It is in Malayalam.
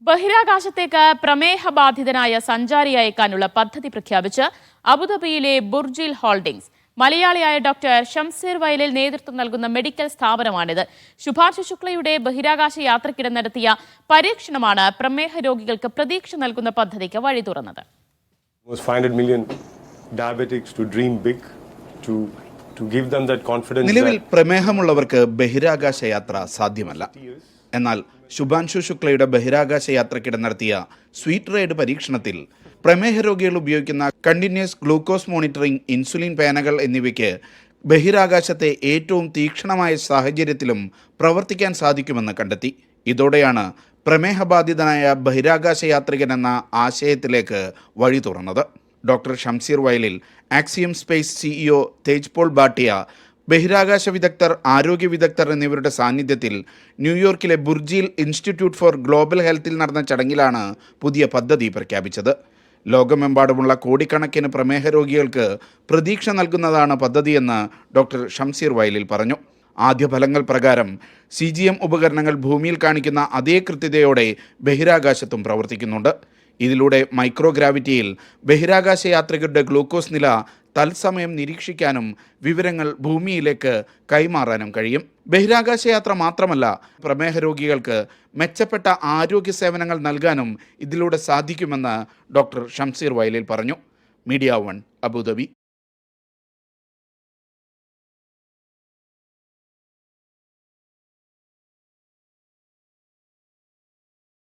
ബഹിരാകാശത്തേക്ക് പ്രമേഹബാധിതനായ സഞ്ചാരി അയക്കാനുള്ള പദ്ധതി പ്രഖ്യാപിച്ച് അബുദാബിയിലെ ബുർജിൽ ഹോൾഡിംഗ്സ്. മലയാളിയായ ഡോക്ടർ ഷംസീർ വയലിൽ നേതൃത്വം നൽകുന്ന മെഡിക്കൽ സ്ഥാപനമാണിത്. ശുഭാൻഷു ശുക്ലയുടെ ബഹിരാകാശ യാത്രയ്ക്കിടെ നടത്തിയ പരീക്ഷണമാണ് പ്രമേഹ രോഗികൾക്ക് പ്രതീക്ഷ നൽകുന്ന പദ്ധതിക്ക് വഴി തുറന്നത്. 500 million diabetics to dream big, to give them that confidence. നിലവിൽ പ്രമേഹമുള്ളവർക്ക് ബഹിരാകാശ യാത്ര സാധ്യമല്ല. എന്നാൽ ശുഭാൻഷു ശുക്ലയുടെ ബഹിരാകാശ യാത്രയ്ക്കിടെ നടത്തിയ സ്വീറ്റ് റൈഡ് പരീക്ഷണത്തിൽ പ്രമേഹ രോഗികൾ ഉപയോഗിക്കുന്ന കണ്ടിന്യൂസ് ഗ്ലൂക്കോസ് മോണിറ്ററിംഗ്, ഇൻസുലിൻ പേനകൾ എന്നിവയ്ക്ക് ബഹിരാകാശത്തെ ഏറ്റവും തീക്ഷ്ണമായ സാഹചര്യത്തിലും പ്രവർത്തിക്കാൻ സാധിക്കുമെന്ന് കണ്ടെത്തി. ഇതോടെയാണ് പ്രമേഹബാധിതനായ ബഹിരാകാശ യാത്രികൻ എന്ന ആശയത്തിലേക്ക് വഴി തുറന്നത്. Doctor Shamsheer Vayalil, Axiom space CEO Tej Paul Bhatia, ബഹിരാകാശ വിദഗ്ധർ, ആരോഗ്യ വിദഗ്ധർ എന്നിവരുടെ സാന്നിധ്യത്തിൽ ന്യൂയോർക്കിലെ ബുർജിൽ ഇൻസ്റ്റിറ്റ്യൂട്ട് ഫോർ ഗ്ലോബൽ ഹെൽത്തിൽ നടന്ന ചടങ്ങിലാണ് പുതിയ പദ്ധതി പ്രഖ്യാപിച്ചത്. ലോകമെമ്പാടുമുള്ള കോടിക്കണക്കിന് പ്രമേഹ രോഗികൾക്ക് പ്രതീക്ഷ നൽകുന്നതാണ് പദ്ധതിയെന്ന് ഡോക്ടർ ഷംസീർ വയലിൽ പറഞ്ഞു. ആദ്യ ഫലങ്ങൾ പ്രകാരം CGM ഉപകരണങ്ങൾ ഭൂമിയിൽ കാണിക്കുന്ന അതേ കൃത്യതയോടെ ബഹിരാകാശത്തും പ്രവർത്തിക്കുന്നുണ്ട്. ഇതിലൂടെ മൈക്രോഗ്രാവിറ്റിയിൽ ബഹിരാകാശ യാത്രികരുടെ ഗ്ലൂക്കോസ് നില തത്സമയം നിരീക്ഷിക്കാനും വിവരങ്ങൾ ഭൂമിയിലേക്ക് കൈമാറാനും കഴിയും. ബഹിരാകാശ യാത്ര മാത്രമല്ല, പ്രമേഹ രോഗികൾക്ക് മെച്ചപ്പെട്ട ആരോഗ്യ സേവനങ്ങൾ നൽകാനും ഇതിലൂടെ സാധിക്കുമെന്ന് ഡോക്ടർ ഷംസീർ വയലിൽ പറഞ്ഞു. Media 1, Abu Dhabi.